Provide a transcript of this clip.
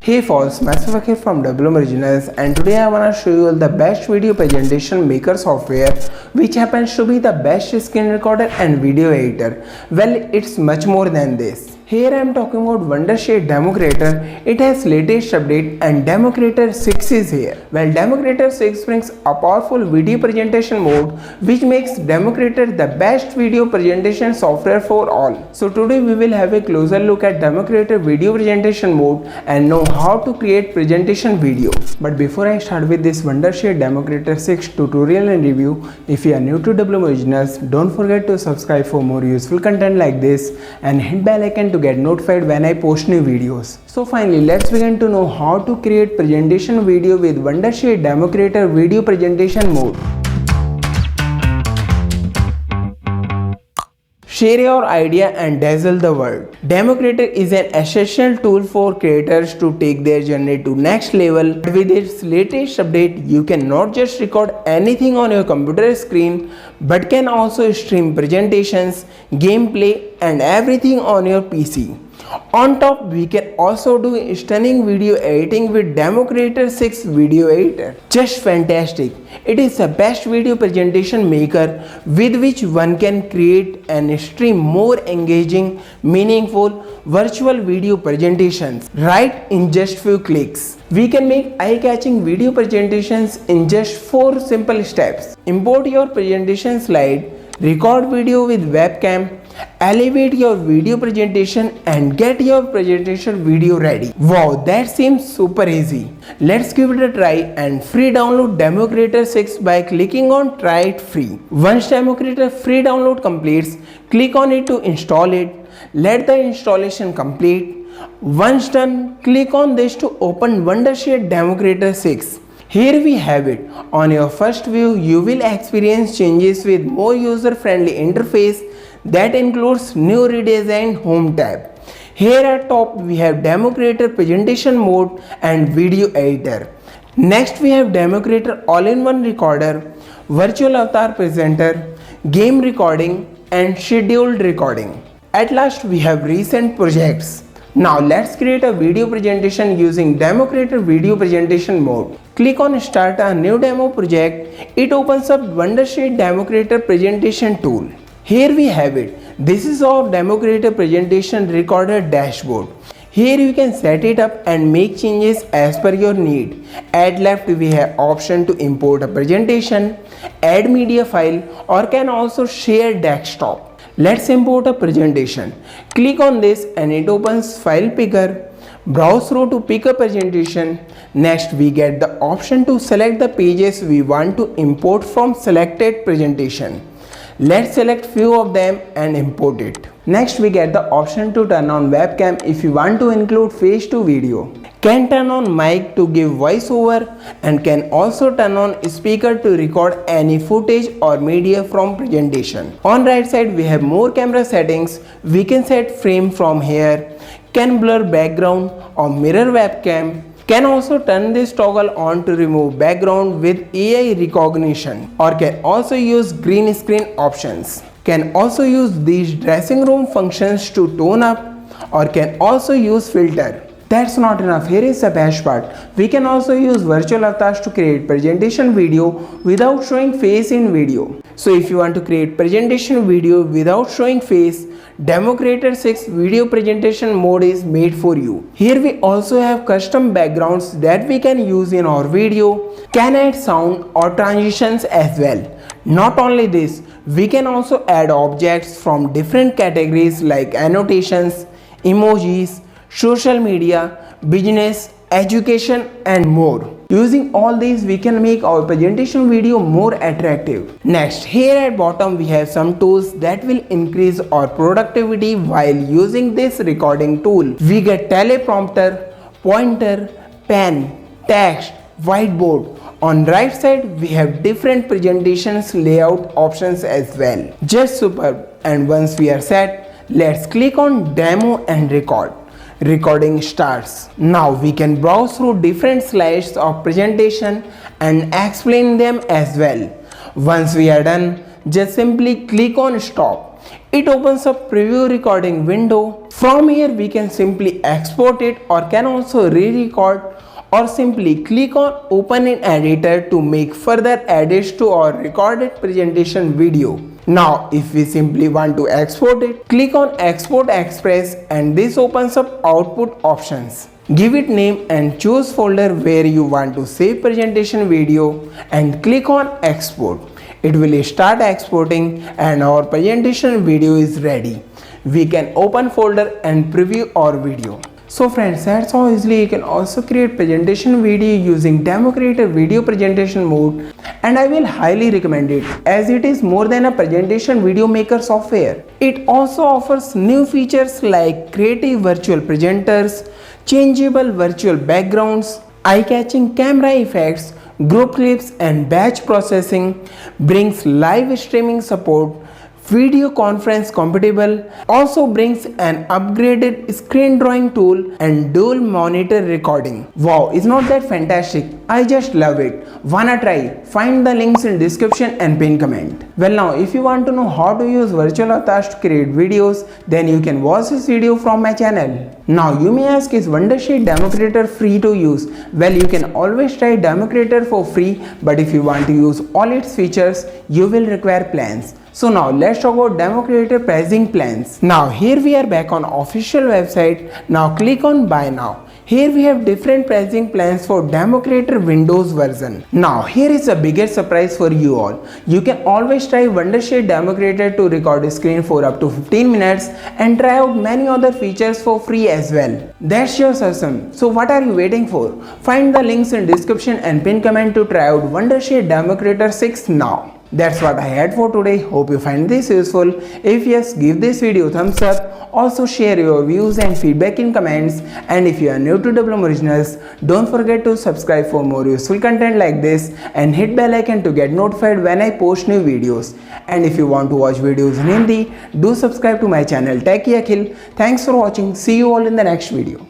Hey folks, Masifak here from WM Originals, and today I wanna show you all the best video presentation maker software which happens to be the best screen recorder and video editor. Well, it's much more than this. Here I am talking about Wondershare Demo Creator. It has latest update and Demo Creator 6 is here. Well, Demo Creator 6 brings a powerful video presentation mode which makes Demo Creator the best video presentation software for all. So today we will have a closer look at Demo Creator video presentation mode and know how to create presentation video. But before I start with this Wondershare Demo Creator 6 tutorial and review, if you are new to WM Originals, don't forget to subscribe for more useful content like this and hit bell icon to get notified when I post new videos. So finally, let's begin to know how to create presentation video with Wondershare Demo Creator video presentation mode. Share your idea and dazzle the world. Demo Creator is an essential tool for creators to take their journey to next level. With its latest update, you can not just record anything on your computer screen, but can also stream presentations, gameplay, and everything on your PC. On top, we can also do stunning video editing with Demo Creator 6 video editor. Just fantastic. It is the best video presentation maker with which one can create and stream more engaging, meaningful virtual video presentations right in just few clicks. We can make eye-catching video presentations in just 4 simple steps. Import your presentation slide, record video with webcam, elevate your video presentation and get your presentation video ready. Wow, that seems super easy. Let's give it a try and free download Demo Creator 6 by clicking on try it free. Once Demo Creator free download completes, click on it to install it. Let the installation complete. Once done, click on this to open Wondershare Demo Creator 6. Here we have it. On your first view, you will experience changes with more user-friendly interface that includes new redesigned home tab. Here at top we have Demo Creator presentation mode and video editor. Next we have Demo Creator all-in-one recorder, virtual avatar presenter, game recording and scheduled recording. At last we have recent projects. Now let's create a video presentation using Demo Creator video presentation mode. Click on start a new demo project. It opens up Wondershare Demo Creator presentation tool. Here we have it. This is our Demo Creator presentation recorder dashboard. Here you can set it up and make changes as per your need. At left we have option to import a presentation, add media file or can also share desktop. Let's import a presentation. Click on this and it opens file picker. Browse through to pick a presentation. Next we get the option to select the pages we want to import from selected presentation. Let's select few of them and import it. Next we get the option to turn on webcam if you want to include face to video. Can turn on mic to give voiceover and can also turn on speaker to record any footage or media from presentation. On right side we have more camera settings. We can set frame from here, can blur background or mirror webcam. Can also turn this toggle on to remove background with AI recognition or can also use green screen options. Can also use these dressing room functions to tone up or can also use filter. That's not enough. Here is the best part. We can also use virtual avatars to create presentation video without showing face in video. So if you want to create presentation video without showing face, Demo Creator 6 video presentation mode is made for you. Here we also have custom backgrounds that we can use in our video, can add sound or transitions as well. Not only this, we can also add objects from different categories like annotations, emojis, social media, business, education and more. Using all these we can make our presentation video more attractive. Next, here at bottom we have some tools that will increase our productivity while using this recording tool. We get teleprompter, pointer, pen, text, whiteboard. On right side we have different presentations layout options as well. Just superb. And once we are set, let's click on demo and record. Recording starts. Now we can browse through different slides of presentation and explain them as well. Once we are done, just simply click on stop. it opens up preview recording window. From here we can simply export it or can also re-record, or simply click on open in editor to make further edits to our recorded presentation video. Now if we simply want to export it, click on export express and this opens up output options. Give it name and choose folder where you want to save presentation video and click on export. It will start exporting and our presentation video is ready. We can open folder and preview our video. So friends, that's how easily you can also create presentation video using Demo Creator video presentation mode, and I will highly recommend it as it is more than a presentation video maker software. It also offers new features like creative virtual presenters, changeable virtual backgrounds, eye-catching camera effects, group clips and batch processing, brings live streaming support, video conference compatible, also brings an upgraded screen drawing tool and dual monitor recording. Wow, is not that fantastic? I just love it. Wanna try? Find the links in description and pin comment. Well, now if you want to know how to use virtual avatars to create videos, then you can watch this video from my channel. Now you may ask, is Wondershare Demo Creator free to use? Well, you can always try Demo Creator for free, but if you want to use all its features, you will require plans. So now let's talk about Demo Creator pricing plans. Now here we are back on official website. Now click on buy now. Here we have different pricing plans for Demo Creator Windows version. Now here is a bigger surprise for you all. You can always try Wondershare Demo Creator to record a screen for up to 15 minutes and try out many other features for free as well. That's just awesome. So what are you waiting for? Find the links in description and pin comment to try out Wondershare Demo Creator 6 now. That's what I had for today. Hope you find this useful. If yes, give this video a thumbs up. Also share your views and feedback in comments. And if you are new to WM Originals, don't forget to subscribe for more useful content like this and hit bell icon to get notified when I post new videos. And if you want to watch videos in Hindi, do subscribe to my channel Techie Akhil. Thanks for watching. See you all in the next video.